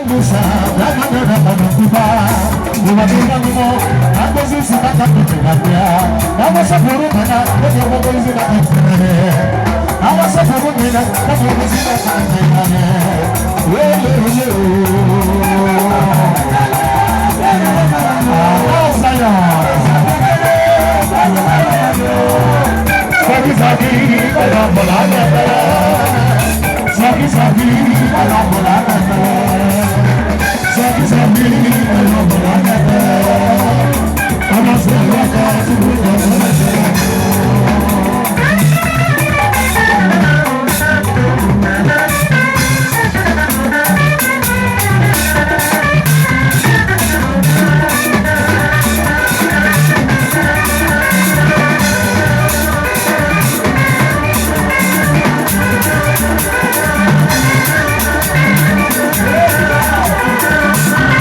Musa, la manera para ocupar. Una vida como antes de su casa que te cambia. Vamos a por una, no te voy a decir la canción. Vamos a por una, no te voy a decir la canción. Sagi sagi, kalau bolanya sagi sagi, kalau bolanya sagi sagi, kalau bolanya. Vamos a ver la casa.